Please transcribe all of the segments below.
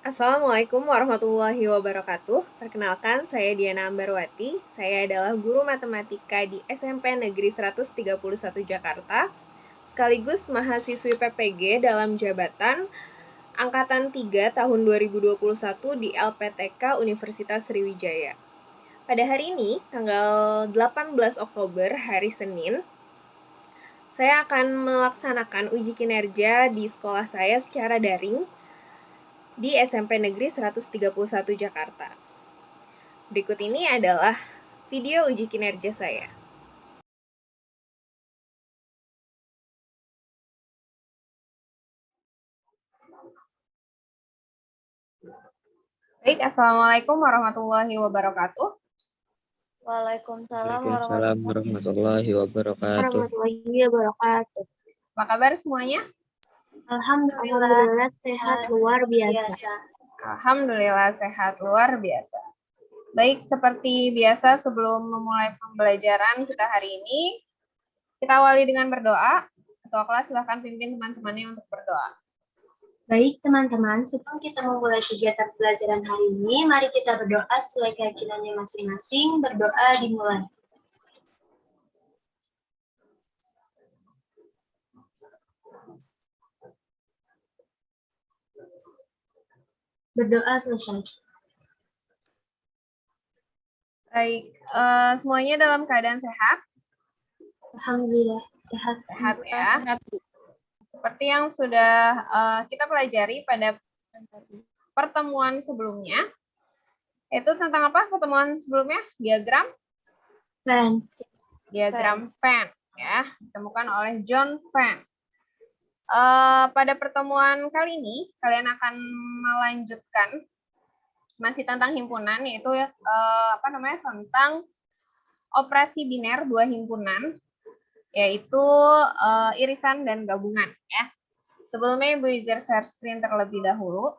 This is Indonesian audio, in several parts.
Assalamualaikum warahmatullahi wabarakatuh. Perkenalkan, saya Diana Ambarwati. Saya adalah guru matematika di SMP Negeri 131 Jakarta, sekaligus mahasiswi PPG dalam jabatan Angkatan 3 tahun 2021 di LPTK Universitas Sriwijaya. Pada hari ini, tanggal 18 Oktober, hari Senin, saya akan melaksanakan uji kinerja di sekolah saya secara daring di SMP Negeri 131 Jakarta. Berikut ini adalah video uji kinerja saya. Baik, Assalamualaikum warahmatullahi wabarakatuh. Waalaikumsalam Waalaikumsalam warahmatullahi wabarakatuh. Apa kabar semuanya? Alhamdulillah sehat luar biasa. Alhamdulillah sehat luar biasa. Baik, seperti biasa sebelum memulai pembelajaran kita hari ini, kita awali dengan berdoa. Ketua kelas silahkan pimpin teman-temannya untuk berdoa. Baik teman-teman, sebelum kita memulai kegiatan pelajaran hari ini, mari kita berdoa sesuai keyakinannya masing-masing. Berdoa dimulai. Berdoa selesai. Baik, semuanya dalam keadaan sehat? Alhamdulillah sehat. Sehat ya. Seperti yang sudah kita pelajari pada pertemuan sebelumnya, itu tentang apa pertemuan sebelumnya? Diagram Venn. Diagram Venn ya, ditemukan oleh John Venn. Pada pertemuan kali ini, kalian akan melanjutkan masih tentang himpunan, yaitu tentang operasi biner dua himpunan, yaitu irisan dan gabungan ya. Sebelumnya Ibu Izzer share screen terlebih dahulu.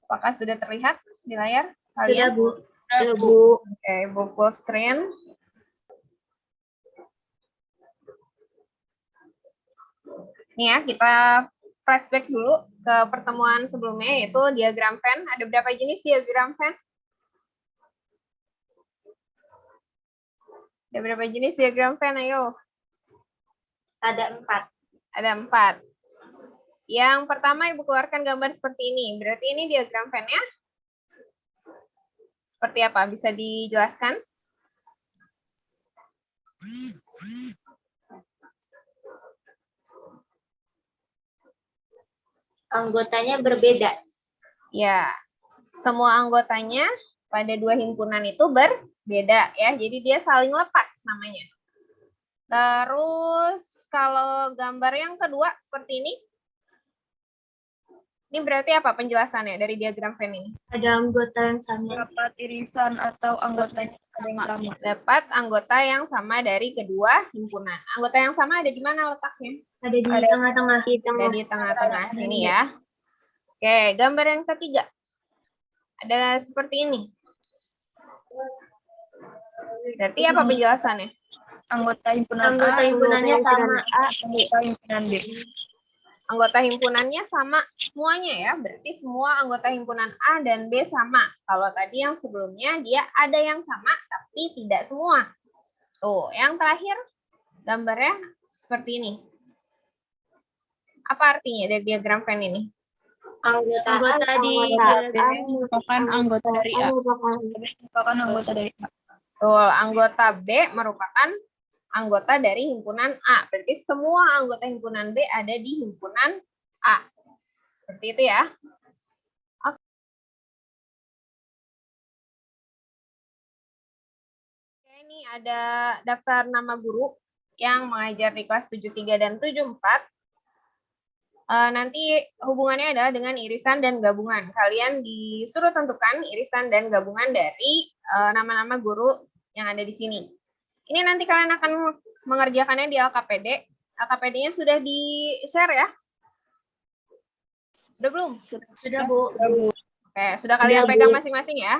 Apakah sudah terlihat di layar kalian? Sudah, Bu. Sudah, Bu. Oke, Bu full screen. Nih ya, kita flashback dulu ke pertemuan sebelumnya, yaitu diagram Venn. Ada berapa jenis diagram Venn? Ada berapa jenis diagram Venn? Ayo. Ada 4. Ada 4. Yang pertama Ibu keluarkan gambar seperti ini. Berarti ini diagram Venn-nya seperti apa? Bisa dijelaskan? Anggotanya berbeda. Ya, semua anggotanya pada dua himpunan itu berbeda ya. Jadi dia saling lepas namanya. Terus kalau gambar yang kedua seperti ini berarti apa penjelasannya dari diagram Venn ini? Ada anggota yang sama. Dapat irisan atau anggotanya ada yang sama. Dapat anggota yang sama dari kedua himpunan. Anggota yang sama ada di mana letaknya? Ada di tengah-tengah. Ada di tengah-tengah sini ya. Oke, gambar yang ketiga. Ada seperti ini. Berarti apa penjelasannya? Anggota himpunan Anggota A, himpunannya sama A. anggota himpunan B. Anggota himpunannya sama semuanya ya. Berarti semua anggota himpunan A dan B sama. Kalau tadi yang sebelumnya dia ada yang sama tapi tidak semua. Tuh, yang terakhir gambarnya seperti ini. Apa artinya dari diagram Venn ini? Anggota di merupakan anggota dari A. Merupakan anggota dari A. Betul, anggota B merupakan anggota dari himpunan A. Berarti semua anggota himpunan B ada di himpunan A. Seperti itu ya. Oke. Ini ada daftar nama guru yang mengajar di kelas 73 dan 74. Nanti hubungannya adalah dengan irisan dan gabungan. Kalian disuruh tentukan irisan dan gabungan dari nama-nama guru yang ada di sini. Ini nanti kalian akan mengerjakannya di LKPD. LKPD-nya sudah di-share ya? Sudah belum? Sudah, Bu. Oke, sudah kalian pegang masing-masing ya?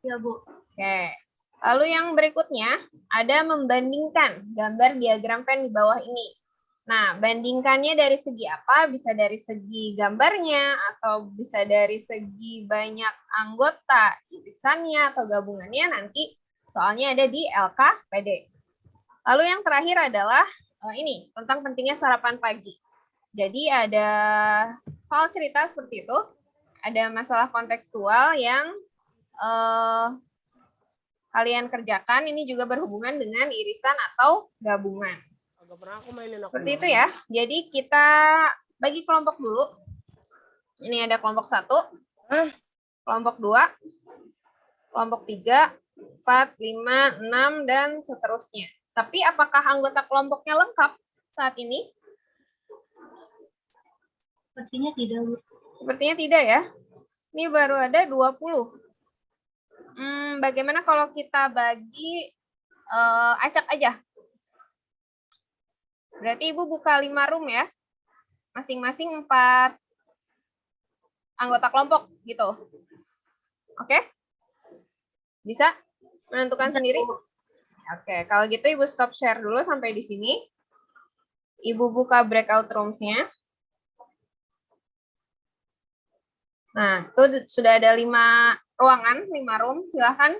Ya, Bu. Oke. Lalu yang berikutnya ada membandingkan gambar diagram pen di bawah ini. Nah, bandingkannya dari segi apa? Bisa dari segi gambarnya atau bisa dari segi banyak anggota irisannya atau gabungannya, nanti soalnya ada di LKPD. Lalu yang terakhir adalah ini, tentang pentingnya sarapan pagi. Jadi ada soal cerita seperti itu, ada masalah kontekstual yang kalian kerjakan, ini juga berhubungan dengan irisan atau gabungan. Seperti itu ya. Jadi kita bagi kelompok dulu. Ini ada kelompok 1, kelompok 2, kelompok 3, 4, 5, 6, dan seterusnya. Tapi apakah anggota kelompoknya lengkap saat ini? Sepertinya tidak, Bu. Sepertinya tidak ya. Ini baru ada 20. Bagaimana kalau kita bagi acak aja? Berarti Ibu buka 5 room ya. Masing-masing 4 anggota kelompok gitu. Oke? Bisa menentukan sendiri? Oke, kalau gitu Ibu stop share dulu sampai di sini. Ibu buka breakout rooms-nya. Nah, itu sudah ada 5 ruangan, 5 room. Silahkan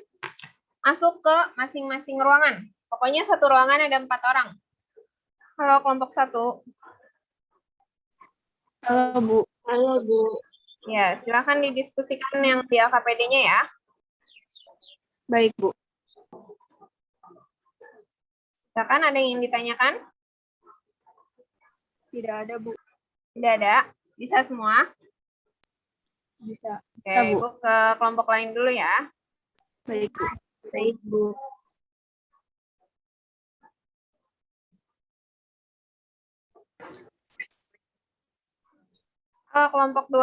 masuk ke masing-masing ruangan. Pokoknya satu ruangan ada 4 orang. Kalau kelompok 1. Halo, Bu. Halo, Bu. Ya, silahkan didiskusikan yang di LKPD-nya ya. Baik, Bu. Silahkan, ada yang ingin ditanyakan? Tidak ada, Bu. Tidak ada? Bisa semua? Bisa. Oke, Bu. Ibu ke kelompok lain dulu ya. Baik, Bu. Baik, Bu. Kelompok 2.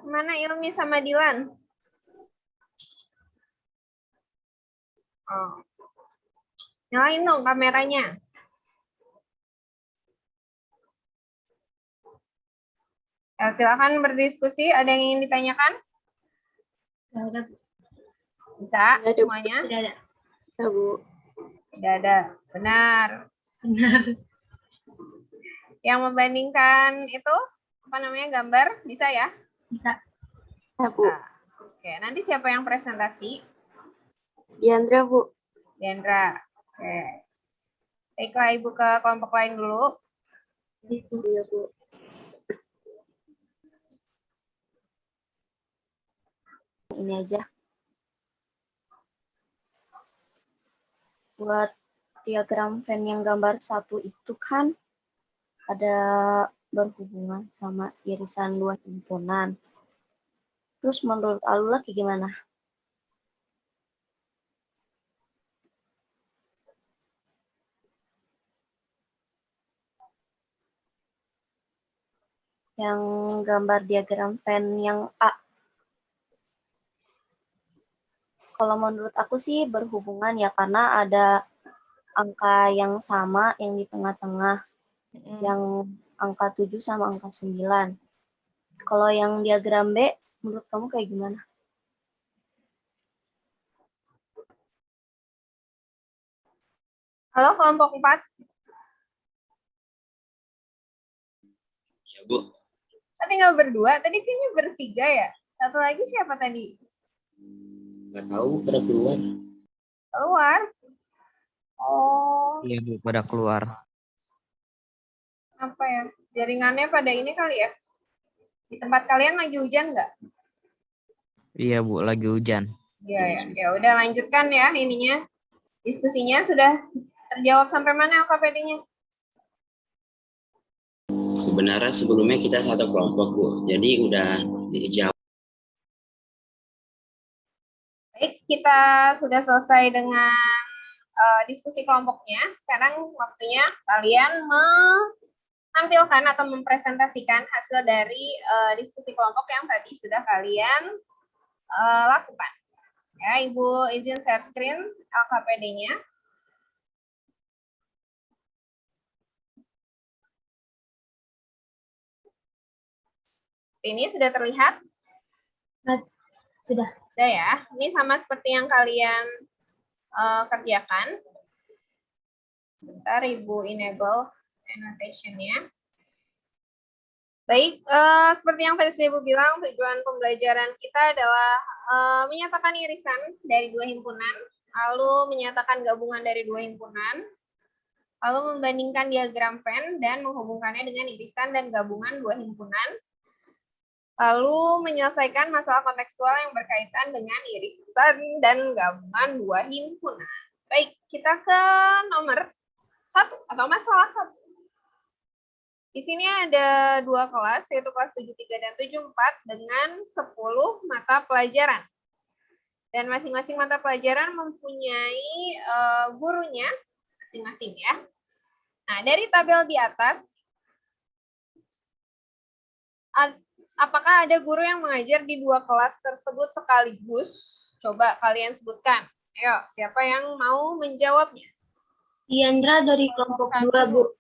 Mana Ilmi sama Dilan? Oh. Nyalain dong kameranya. Ya, silakan berdiskusi. Ada yang ingin ditanyakan? Tidak ada. Bisa semuanya? Tidak ada. Bisa, Bu. Tidak ada. Benar. Benar. Yang membandingkan itu, apa namanya, gambar? Bisa ya? Bisa. Ya, Bu. Nah, oke, nanti siapa yang presentasi? Diandra, Bu. Diandra. Oke. Baiklah, Ibu ke kelompok lain dulu. Iya, Bu. Ini aja. Buat diagram Venn yang gambar 1 itu kan ada berhubungan sama irisan 2 himpunan. Terus menurut Alula kayak gimana? Yang gambar diagram Venn yang A. Kalau menurut aku sih berhubungan ya, karena ada angka yang sama yang di tengah-tengah, yang angka 7 sama angka 9. Kalau yang diagram B, menurut kamu kayak gimana? Halo, kelompok 4. Ya, Bu. Tapi nggak berdua, tadi kayaknya bertiga ya? Satu lagi siapa tadi? Nggak tahu pada keluar. Keluar? Oh, Iya, Bu, pada keluar. apa ya? Jaringannya pada ini kali ya? Di tempat kalian lagi hujan nggak? Iya, Bu, lagi hujan. Iya ya. Ya udah lanjutkan ya ininya. Diskusinya sudah terjawab sampai mana LKPD-nya? Sebenarnya sebelumnya kita satu kelompok, Bu. Jadi udah dijawab. Baik, kita sudah selesai dengan diskusi kelompoknya. Sekarang waktunya kalian menampilkan atau mempresentasikan hasil dari diskusi kelompok yang tadi sudah kalian lakukan. Ya, Ibu izin share screen LKPD-nya. Seperti ini sudah terlihat? Mas, sudah. Sudah ya. Ini sama seperti yang kalian kerjakan. Sebentar, Ibu enable annotation-nya. Baik, seperti yang tadi Ibu bilang, tujuan pembelajaran kita adalah menyatakan irisan dari dua himpunan, lalu menyatakan gabungan dari dua himpunan, lalu membandingkan diagram Venn dan menghubungkannya dengan irisan dan gabungan dua himpunan, lalu menyelesaikan masalah kontekstual yang berkaitan dengan irisan dan gabungan dua himpunan. Baik, kita ke nomor 1 atau masalah 1. Di sini ada 2 kelas, yaitu kelas 73 dan 74 dengan 10 mata pelajaran. Dan masing-masing mata pelajaran mempunyai gurunya masing-masing ya. Nah, dari tabel di atas, apakah ada guru yang mengajar di 2 kelas tersebut sekaligus? Coba kalian sebutkan. Ayo, siapa yang mau menjawabnya? Diandra dari kelompok 2, Bu.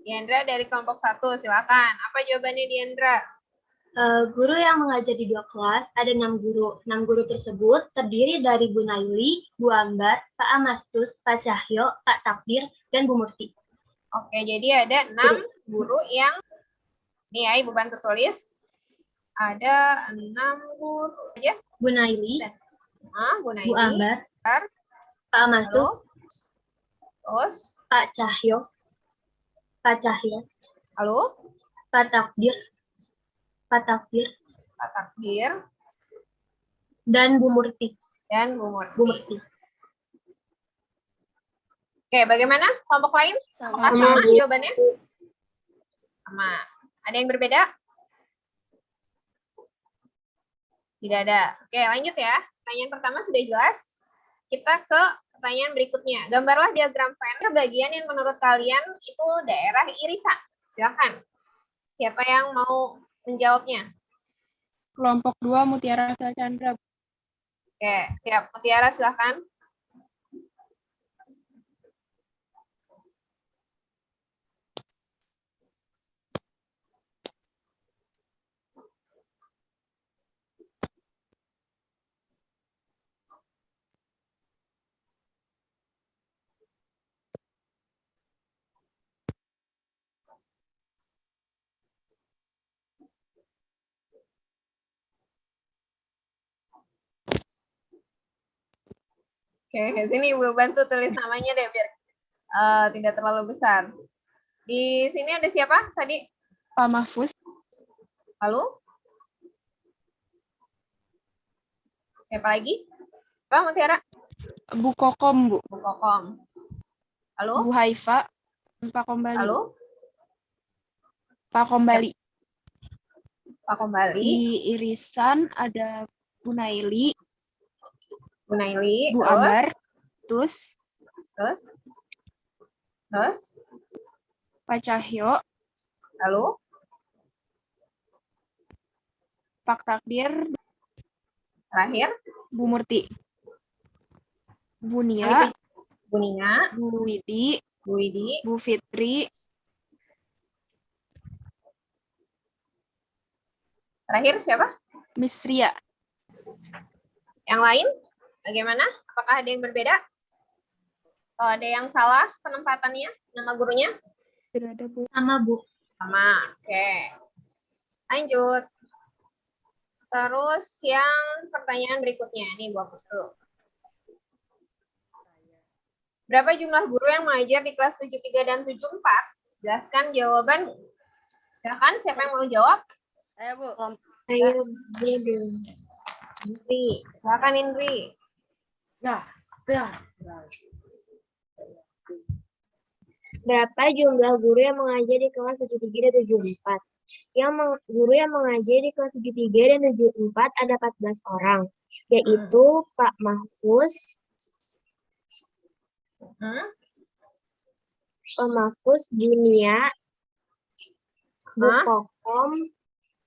Diandra dari kelompok 1, silakan. Apa jawabannya Diandra? Guru yang mengajar di 2 kelas ada 6 guru. 6 guru tersebut terdiri dari Bu Naili, Bu Ambar, Pak Amastus, Pak Cahyo, Pak Takdir, dan Bu Murti. Oke, jadi ada 6 guru yang, ini ya Ibu bantu tulis. Ada 6 guru aja. Bu Naili, Bu Naili, Bu Ambar, Pak Amastus, terus Pak Cahyo, halo, Pak Takdir, dan Bu Murti. Oke, bagaimana kelompok lain? Apakah sama jawabannya? Sama. Ada yang berbeda? Tidak ada. Oke, lanjut ya. Pertanyaan pertama sudah jelas. Kita ke pertanyaan berikutnya. Gambarlah diagram Venn bagian yang menurut kalian itu daerah irisan. Silakan. Siapa yang mau menjawabnya? Kelompok 2 Mutiara Chandra. Oke, siap. Mutiara silakan. Oke, sini Ibu bantu tulis namanya deh biar tidak terlalu besar. Di sini ada siapa tadi? Pak Mahfuz. Lalu? Siapa lagi? Pak Mutiara? Bu Kokom, Bu. Bu Kokom. Lalu? Bu Haifa. Pak Kombali. Lalu? Pak Kombali. Pak Kombali. Di irisan ada Bu Naili. Bu Naili. Bu Terus? Ambar. Terus? Pak Cahyo. Lalu? Pak Takdir. Terakhir? Bu Murti. Bu Nia. Bu Nia. Bu Widi. Bu Widi. Bu Fitri. Terakhir siapa? Miss Ria. Yang lain? Bagaimana? Apakah ada yang berbeda? Kalau ada yang salah penempatannya, nama gurunya? Tidak ada, Bu. Sama, Bu. Sama. Oke. Lanjut. Terus yang pertanyaan berikutnya. Ini Bu hapus dulu. Berapa jumlah guru yang mengajar di kelas 73 dan 74? Jelaskan jawaban. Silakan, siapa yang mau jawab? Ayo, Bu. Ayo, Indri. Silakan, Indri. Berapa jumlah guru yang mengajar di kelas 73 dan 74? Guru yang mengajar di kelas 73 dan 74 ada 14 orang, yaitu Pak Mahfuz, Pak Mahfuz, Dunia, Bu Kokom,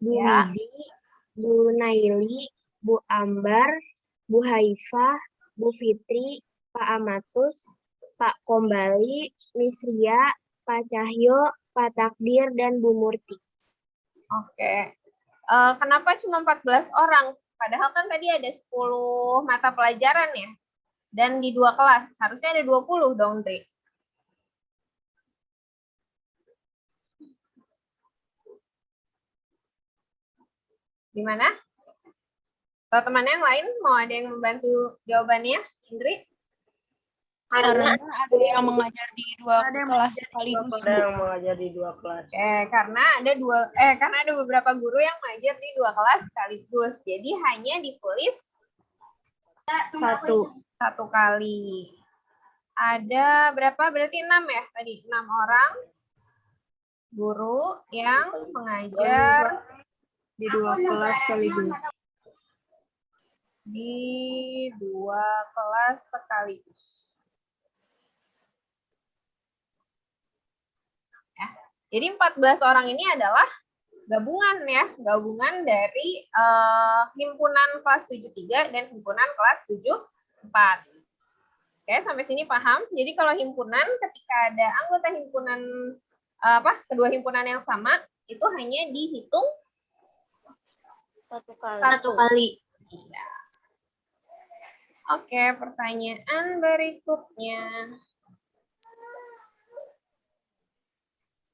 Bu Widi, Bu Naili, Bu Ambar, Bu Haifah, Bu Fitri, Pak Amatus, Pak Kombali, Miss Ria, Pak Cahyo, Pak Takdir, dan Bu Murti. Oke. Kenapa cuma 14 orang? Padahal kan tadi ada 10 mata pelajaran ya. Dan di 2 kelas. Harusnya ada 20 dong, Dri. Gimana? Atau teman yang lain mau ada yang membantu jawabannya, Indri? Karena ada yang mengajar di dua kelas sekaligus. Ada yang mengajar di 2 kelas. Karena ada beberapa guru yang mengajar di 2 kelas sekaligus. Jadi hanya ditulis satu kali. Ada berapa? Berarti 6 ya tadi. 6 orang guru yang mengajar Di 2 kelas sekaligus. di 2 kelas sekaligus. Ya. Jadi 14 orang ini adalah gabungan ya, gabungan dari himpunan kelas 73 dan himpunan kelas 74. Oke, sampai sini paham? Jadi kalau himpunan, ketika ada anggota himpunan kedua himpunan yang sama, itu hanya dihitung Satu kali. Iya. Oke, pertanyaan berikutnya.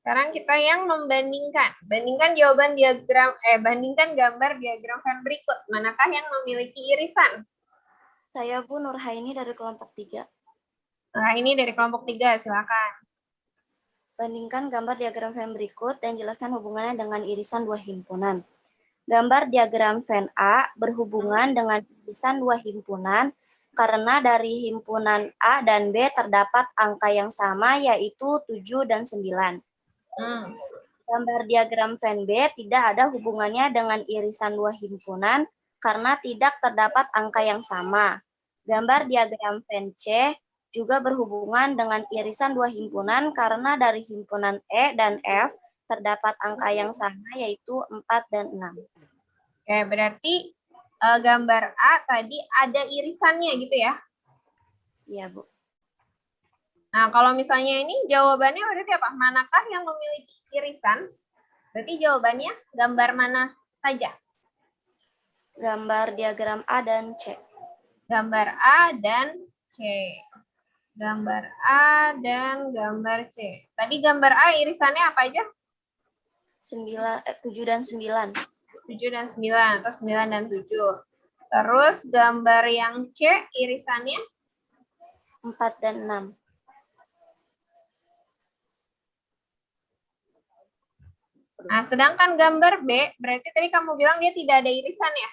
Sekarang kita yang membandingkan. Bandingkan gambar diagram Venn berikut. Manakah yang memiliki irisan? Saya Bu Nurhaini dari kelompok 3. Nah, ini dari kelompok 3, silakan. Bandingkan gambar diagram Venn berikut dan jelaskan hubungannya dengan irisan 2 himpunan. Gambar diagram Venn A berhubungan dengan irisan 2 himpunan karena dari himpunan A dan B terdapat angka yang sama yaitu 7 dan 9. Gambar diagram Venn B tidak ada hubungannya dengan irisan 2 himpunan karena tidak terdapat angka yang sama. Gambar diagram Venn C juga berhubungan dengan irisan 2 himpunan karena dari himpunan E dan F terdapat angka yang sama yaitu 4 dan 6. Oke, berarti gambar A tadi ada irisannya gitu ya? Iya, Bu. Nah, kalau misalnya ini jawabannya berarti apa? Manakah yang memiliki irisan? Berarti jawabannya gambar mana saja? Gambar diagram A dan C. Gambar A dan C. Gambar A dan gambar C. Tadi gambar A irisannya apa aja? 7 dan 9. 7 dan 9 atau 9 dan 7. Terus gambar yang C irisannya 4 dan 6. Nah, sedangkan gambar B, berarti tadi kamu bilang dia tidak ada irisan ya?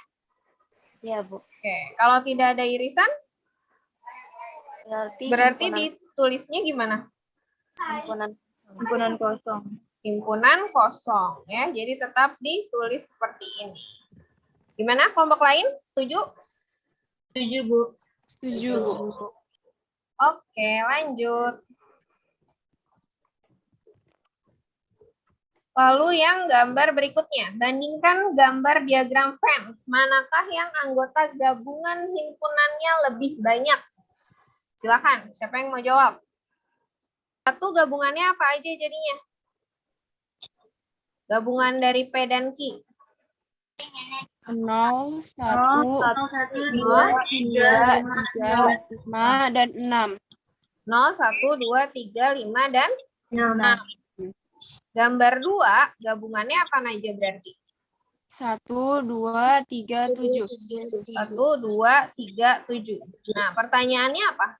Iya, Bu. Oke, kalau tidak ada irisan, berarti himpunan, ditulisnya gimana? himpunan kosong. Himpunan kosong ya, jadi tetap ditulis seperti ini. Gimana kelompok lain? Setuju? Setuju, Bu. Setuju, Bu. Oke, lanjut. Lalu yang gambar berikutnya, bandingkan gambar diagram Venn. Manakah yang anggota gabungan himpunannya lebih banyak? Silakan, siapa yang mau jawab? 1 gabungannya apa aja jadinya? Gabungan dari P dan Q. 0, 1, 2, 3, 5, dan 6. 0, 1, 2, 3, 5, dan 6. Gambar 2, gabungannya apa aja berarti? 1, 2, 3, 7. 1, 2, 3, 7. Nah, pertanyaannya apa?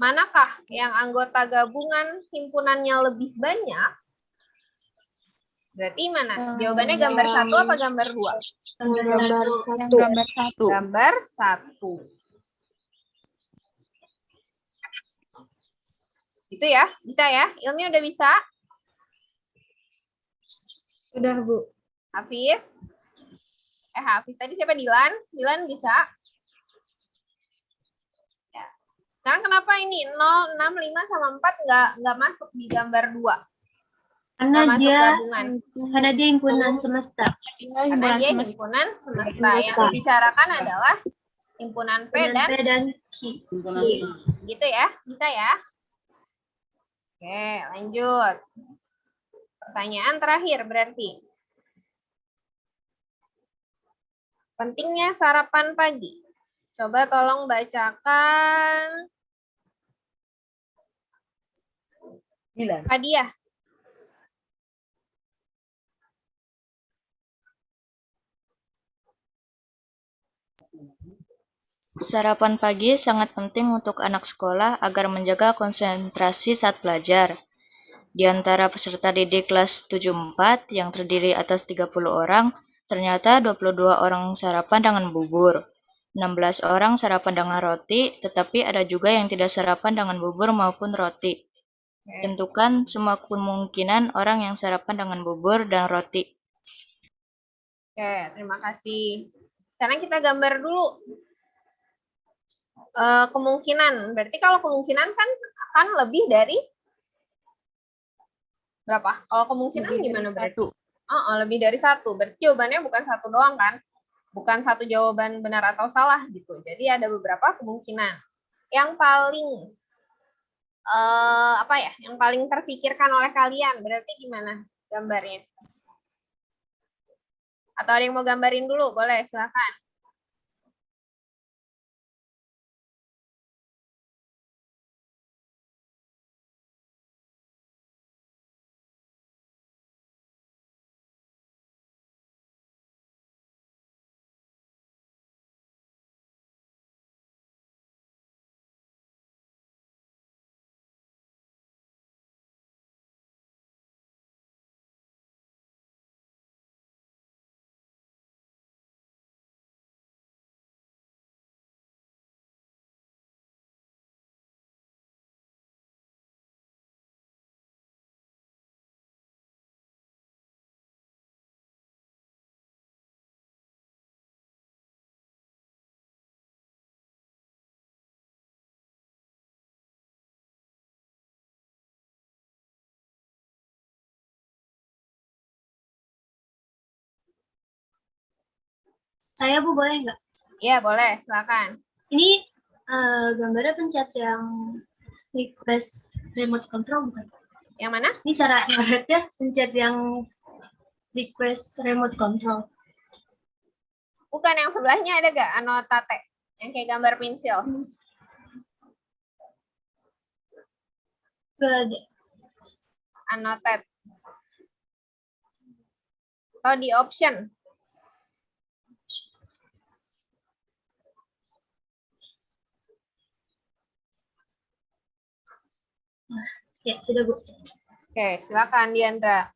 Manakah yang anggota gabungan himpunannya lebih banyak? Berarti mana? Jawabannya gambar 1 apa gambar 2? Gambar 1. Gambar 1. Itu ya? Bisa ya? Ilmi udah bisa? Udah, Bu. Hafiz? Hafiz tadi siapa? Dilan? Dilan bisa? Ya. Sekarang kenapa ini 0, 6, 5, sama 4 nggak masuk di gambar 2? Karena Gabungan. dia himpunan semesta. Karena dia himpunan semesta. Yang dibicarakan adalah himpunan P dan Q. Gitu ya? Bisa ya? Oke, lanjut. Pertanyaan terakhir berarti. Pentingnya sarapan pagi. Coba tolong bacakan. Hadiah. Sarapan pagi sangat penting untuk anak sekolah agar menjaga konsentrasi saat belajar. Di antara peserta didik kelas 74 yang terdiri atas 30 orang, ternyata 22 orang sarapan dengan bubur. 16 orang sarapan dengan roti, tetapi ada juga yang tidak sarapan dengan bubur maupun roti. Tentukan semua kemungkinan orang yang sarapan dengan bubur dan roti. Oke, terima kasih. Sekarang kita gambar dulu. Kemungkinan. Berarti kalau kemungkinan kan akan lebih dari berapa? Kalau kemungkinan gimana berarti? Lebih dari satu. Berarti jawabannya bukan satu doang kan? Bukan satu jawaban benar atau salah gitu. Jadi ada beberapa kemungkinan. Yang paling yang paling terpikirkan oleh kalian berarti gimana gambarnya? Atau ada yang mau gambarin dulu? Boleh, silakan. Saya Bu boleh nggak? Iya, boleh, silakan. Ini gambarnya pencet yang request remote control bukan? Yang mana? Ini cara ibaratnya pencet yang request remote control. Bukan, yang sebelahnya ada gak anotate? Yang kayak gambar pensil. Gak ada. Annotate. Atau di option. Ya, sudah Bu. Oke, silakan Diandra.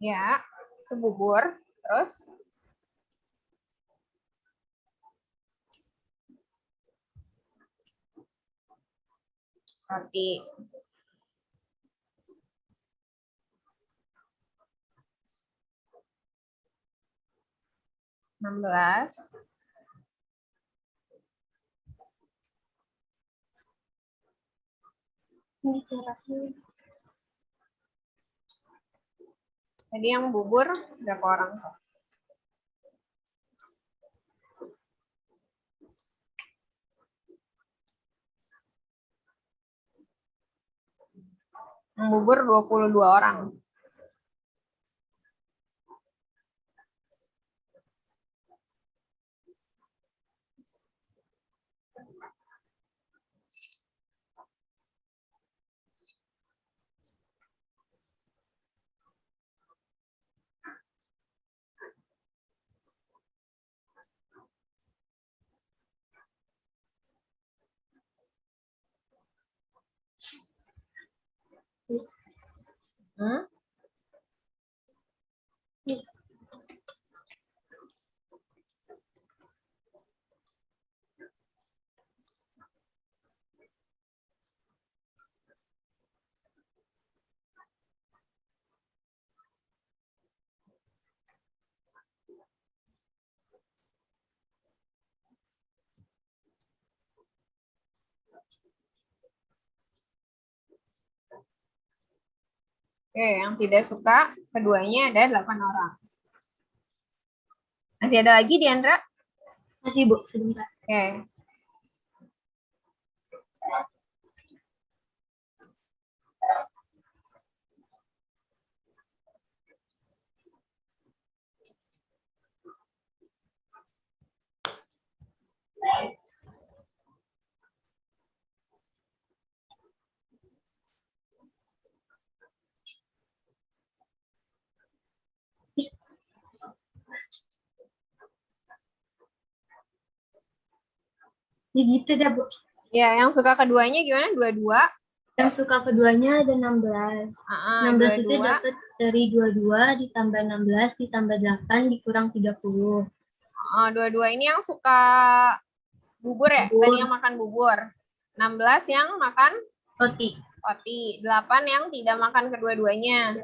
Ya, itu bubur. Terus? Roti. Enam belas. Ini caranya. Jadi yang bubur berapa orang? Yang bubur 22 orang. Oke, yang tidak suka keduanya ada 8 orang. Masih ada lagi, Diandra? Masih, Bu, sebentar. Oke. Ya gitu deh, Bu. Ya, yang suka keduanya gimana? 22? Yang suka keduanya ada 16. 16 itu 22. dapat dari 22 ditambah 16 ditambah 8 dikurang 30. 22 ini yang suka bubur ya? Bubur. Tadi yang makan bubur. 16 yang makan Roti. roti. 8 yang tidak makan kedua-duanya.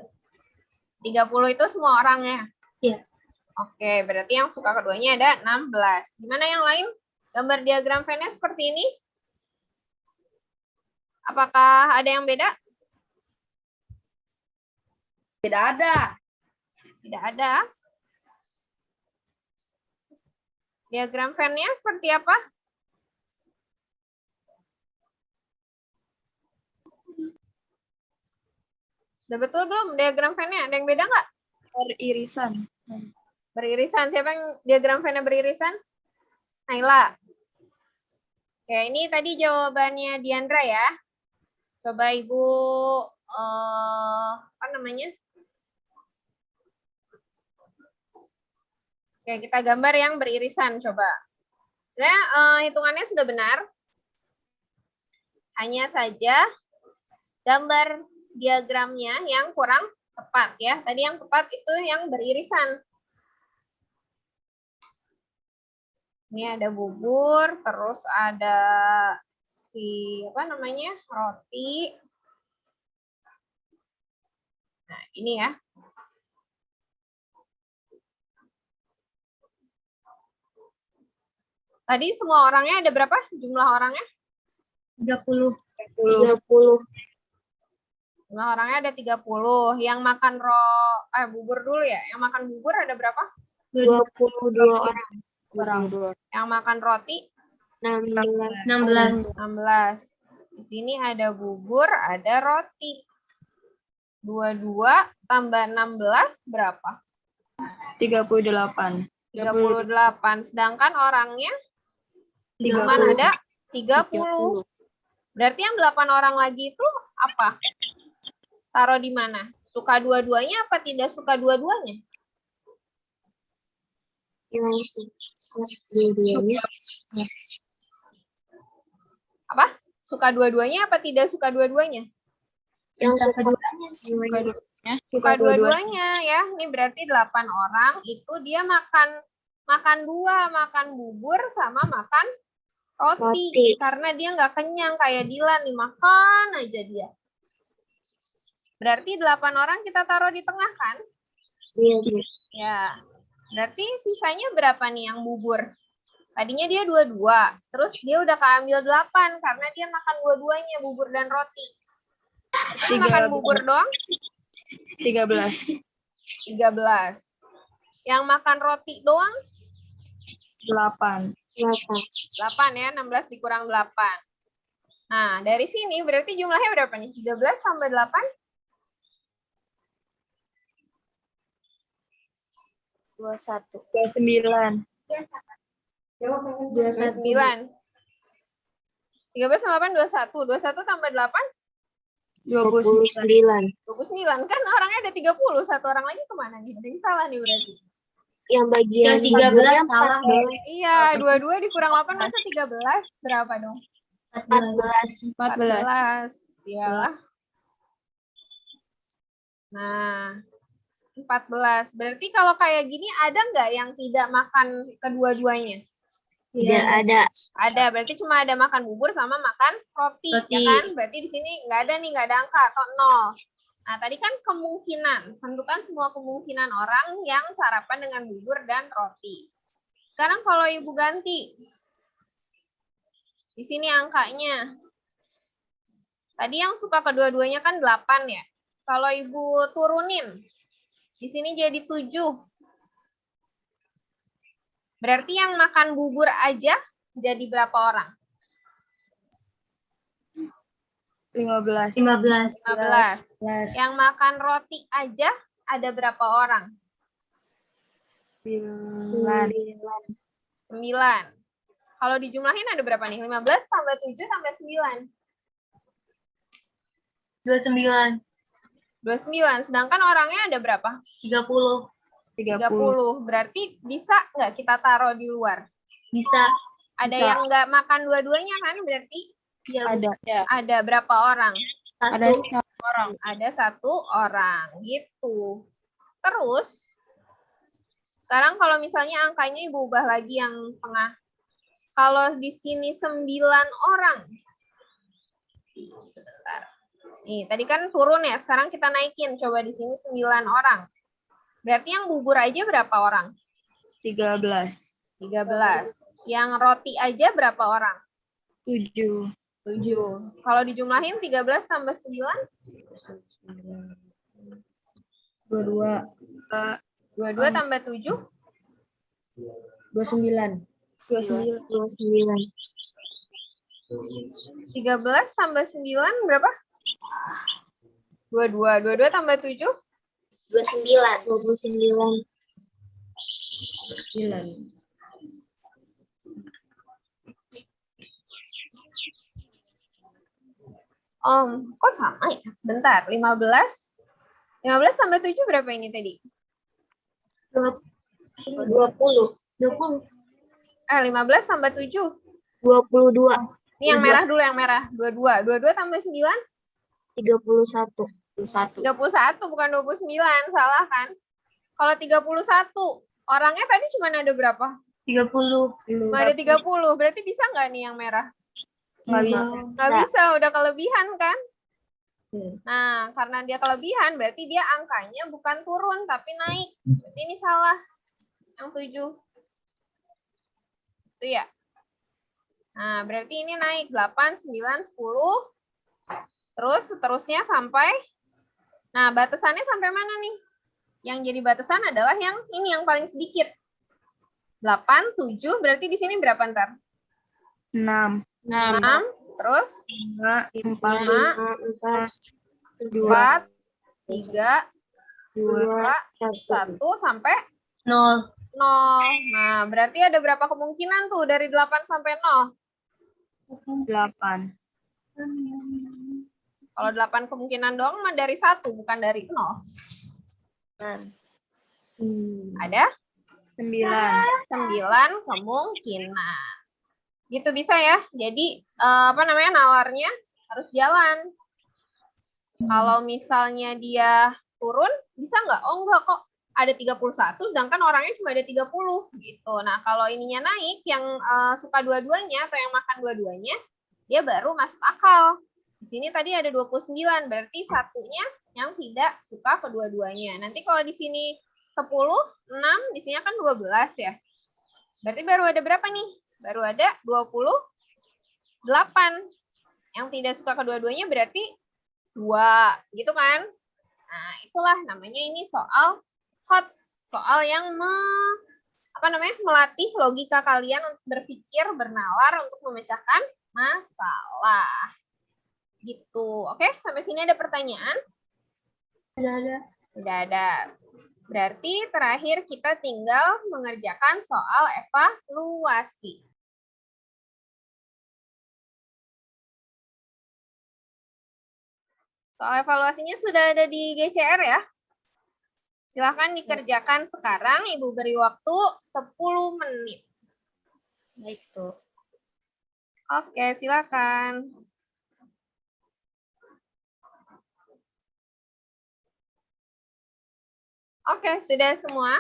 30 itu semua orangnya? Iya. Oke, berarti yang suka keduanya ada 16. Gimana yang lain? Gambar diagram Venn seperti ini? Apakah ada yang beda? Tidak ada. Tidak ada. Diagram Venn-nya seperti apa? Udah betul belum diagram Venn-nya? Ada yang beda nggak? Beririsan. Beririsan. Siapa yang diagram Venn-nya beririsan? Naila. Oke, ini tadi jawabannya Diandra ya. Coba Ibu, apa namanya? Oke, kita gambar yang beririsan, coba. Sebenarnya hitungannya sudah benar. Hanya saja gambar diagramnya yang kurang tepat ya. Tadi yang tepat itu yang beririsan. Ini ada bubur, terus ada apa namanya, roti. Nah, ini ya. Tadi semua orangnya ada berapa? Jumlah orangnya? 30. 30. Jumlah orangnya ada 30. Yang makan bubur dulu ya. Yang makan bubur ada berapa? 22 orang. Yang makan roti? 16. 16. Di sini ada bubur, ada roti. 22 tambah 16 berapa? 38. 38. Sedangkan orangnya cuma ada 30. Berarti yang 8 orang lagi itu apa? Taruh di mana? Suka dua-duanya apa tidak suka dua-duanya? Yang suka dua-duanya. Apa? Suka dua-duanya apa tidak suka dua-duanya? Yang suka dua-duanya. Suka dua-duanya ya. Ini berarti 8 orang itu dia makan dua, makan bubur sama makan roti. Karena dia nggak kenyang kayak Dilan nih, makan aja dia. Berarti 8 orang kita taruh di tengah kan? Iya, Bu. Ya. Berarti sisanya berapa nih yang bubur? Tadinya dia 22, terus dia udah keambil 8 karena dia makan dua-duanya, bubur dan roti. Dia makan bubur doang? 13. 13. Yang makan roti doang? 8. 8 ya, 16 dikurang 8. Nah, dari sini berarti jumlahnya berapa nih? 13 tambah 8? 21. 29. 29. 13 tambah 8, 21. 21 tambah 8? 29. 29. Kan orangnya ada 30. Satu orang lagi kemana nih? Ada yang salah nih berarti. Yang bagian Yang 13 salah. Iya, 22 dikurang 8 masa 13? Berapa dong? 14. 14. Iyalah. Nah, 14. Berarti kalau kayak gini ada nggak yang tidak makan kedua-duanya? Tidak ada. Ada, berarti cuma ada makan bubur sama makan roti, ya kan? Berarti di sini nggak ada nih, nggak ada angka atau 0. Nah, tadi kan kemungkinan. Tentukan semua kemungkinan orang yang sarapan dengan bubur dan roti. Sekarang kalau Ibu ganti. Di sini angkanya. Tadi yang suka kedua-duanya kan 8 ya. Kalau Ibu turunin. Di sini jadi 7. Berarti yang makan bubur aja jadi berapa orang? 15. 15. Yang makan roti aja ada berapa orang? 9. 9. Kalau dijumlahin ada berapa nih? 15 tambah 7 tambah 9. 29. 29. Sedangkan orangnya ada berapa? 30. 30. Berarti bisa nggak kita taruh di luar? Bisa. Ada Bisa. yang nggak makan dua-duanya kan berarti? Ya, Ada. Ada berapa orang? Ada satu. Ada 1 orang gitu. Terus sekarang kalau misalnya angkanya Ibu ubah lagi yang tengah. Kalau di sini 9 orang. Sebentar. Nih, tadi kan turun ya. Sekarang kita naikin. Coba di sini 9 orang. Berarti yang bubur aja berapa orang? 13. 13. Yang roti aja berapa orang? 7. 7. Kalau dijumlahin 13 tambah 9? 22. 22 tambah 7? 29. 29. 13 tambah 9 berapa? 22. 22 tambah 7? 29. 9. Kok sama ya? Sebentar. 15. 15 tambah 7 berapa ini tadi? 20. 15 tambah 7. 22. Ini yang merah dulu, yang merah. 22. 22 tambah 9? 31. 31, bukan 29. Salah kan? Kalau 31, orangnya tadi cuma ada berapa? 30. Cuma ada 30. Berarti bisa nggak nih yang merah? Nggak bisa. Nggak bisa, udah kelebihan kan? Nah, karena dia kelebihan, berarti dia angkanya bukan turun, tapi naik. Berarti ini salah. Yang 7. Itu ya. Nah, berarti ini naik 8, 9, 10. Terus seterusnya sampai, nah batasannya sampai mana nih? Yang jadi batasan adalah yang ini, yang paling sedikit. 8, 7, berarti di sini berapa ntar? 6. 6, terus 5. 4. 4, 3, 2, 1. 1, sampai 0. 0. Nah, berarti ada berapa kemungkinan tuh dari 8 sampai 0? 8. Kalau 8 kemungkinan doang mah dari 1, bukan dari 0. Ada? 9. 9 kemungkinan. Gitu bisa ya. Jadi, nalarnya harus jalan. Kalau misalnya dia turun, bisa nggak? Oh, enggak kok. Ada 31, sedangkan orangnya cuma ada 30. Gitu. Nah, kalau ininya naik, yang suka dua-duanya atau yang makan dua-duanya, dia baru masuk akal. Di sini tadi ada 29, berarti satunya yang tidak suka kedua-duanya. Nanti kalau di sini 10, 6, di sini kan 12 ya. Berarti baru ada berapa nih? Baru ada 28. Yang tidak suka kedua-duanya berarti 2, gitu kan? Nah, itulah namanya ini soal HOTS, soal yang melatih logika kalian untuk berpikir, bernalar untuk memecahkan masalah. Gitu. Oke, sampai sini ada pertanyaan? Tidak ada. Berarti terakhir kita tinggal mengerjakan soal evaluasi. Soal evaluasinya sudah ada di GCR ya. Silahkan dikerjakan sekarang. Ibu beri waktu 10 menit. Baik, tuh. Oke, silakan. Oke, sudah semua.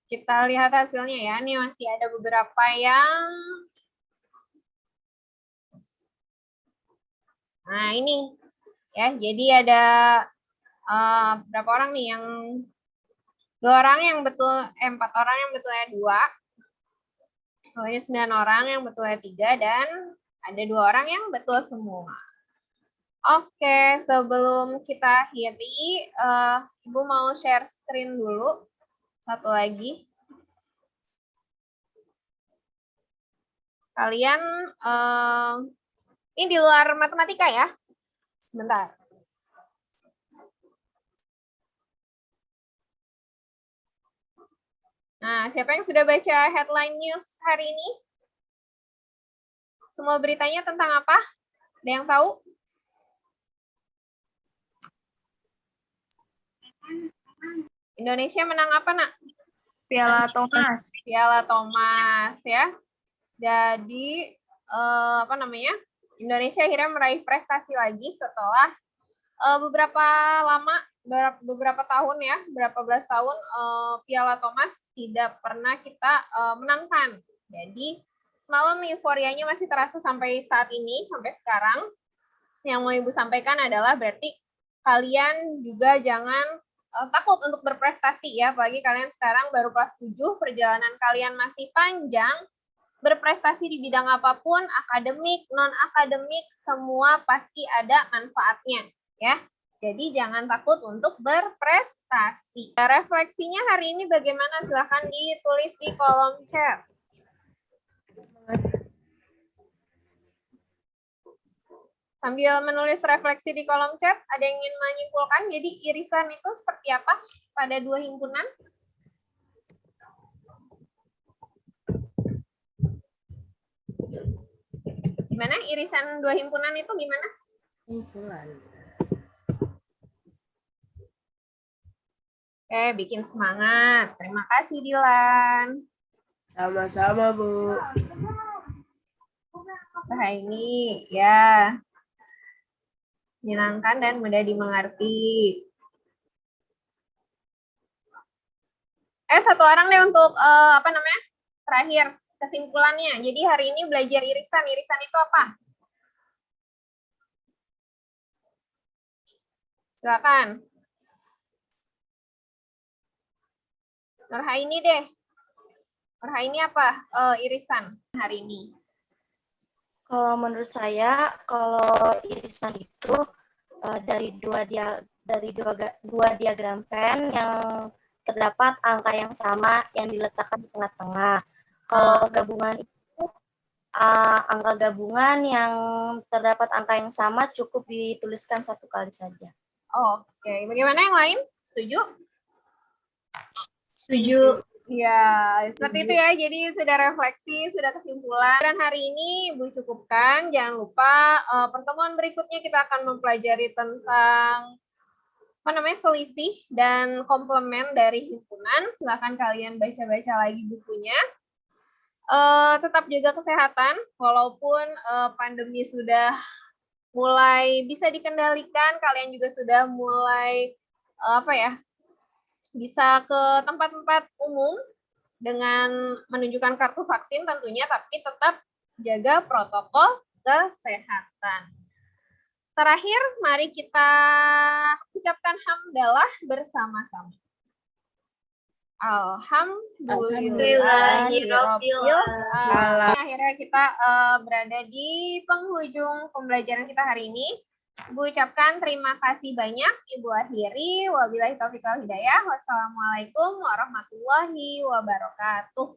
Kita lihat hasilnya ya. Ini masih ada beberapa yang... Nah, ini. Ya, jadi ada berapa orang nih yang... 4 orang yang betulnya 2. Oh, ini 9 orang yang betulnya 3 dan ada 2 orang yang betul semua. Oke, sebelum kita akhiri, Ibu mau share screen dulu. Satu lagi. Kalian, ini di luar matematika ya. Sebentar. Nah, siapa yang sudah baca headline news hari ini? Semua beritanya tentang apa? Ada yang tahu? Indonesia menang apa, Nak? Piala Thomas. Piala Thomas ya. Jadi apa namanya? Indonesia akhirnya meraih prestasi lagi setelah beberapa tahun ya, berapa belas tahun Piala Thomas tidak pernah kita menangkan. Jadi semalam euforianya masih terasa sampai saat ini, sampai sekarang. Yang mau Ibu sampaikan adalah berarti kalian juga jangan takut untuk berprestasi ya, apalagi kalian sekarang baru kelas 7, perjalanan kalian masih panjang. Berprestasi di bidang apapun, akademik, non-akademik, semua pasti ada manfaatnya ya. Jadi jangan takut untuk berprestasi. Refleksinya hari ini bagaimana? Silahkan ditulis di kolom chat. Sambil menulis refleksi di kolom chat, ada yang ingin menyimpulkan, jadi irisan itu seperti apa pada 2 himpunan? Gimana? Irisan 2 himpunan itu gimana? Himpunan. Oke, bikin semangat. Terima kasih, Dilan. Sama-sama, Bu. Nah, ini ya menyenangkan dan mudah dimengerti. Satu orang deh untuk apa namanya? Terakhir kesimpulannya. Jadi hari ini belajar irisan. Irisan itu apa? Silakan. Nurhaini deh. Nurhaini apa irisan hari ini? Kalau menurut saya, kalau irisan itu dari dua diagram Venn yang terdapat angka yang sama yang diletakkan di tengah-tengah. Kalau gabungan itu angka gabungan yang terdapat angka yang sama cukup dituliskan 1 kali saja. Oke, bagaimana yang lain? Setuju? Setuju. Ya, seperti itu ya. Jadi sudah refleksi, sudah kesimpulan. Dan hari ini Ibu cukupkan. Jangan lupa pertemuan berikutnya kita akan mempelajari tentang selisih dan komplement dari himpunan. Silakan kalian baca-baca lagi bukunya. Tetap jaga kesehatan, walaupun pandemi sudah mulai bisa dikendalikan, kalian juga sudah mulai bisa ke tempat-tempat umum dengan menunjukkan kartu vaksin tentunya, tapi tetap jaga protokol kesehatan. Terakhir, mari kita ucapkan hamdalah bersama-sama. Alhamdulillahirobbilalamin. Akhirnya kita berada di penghujung pembelajaran kita hari ini. Ibu ucapkan terima kasih banyak. Ibu akhiri. Wabillahi taufiq wal hidayah. Wassalamualaikum warahmatullahi wabarakatuh.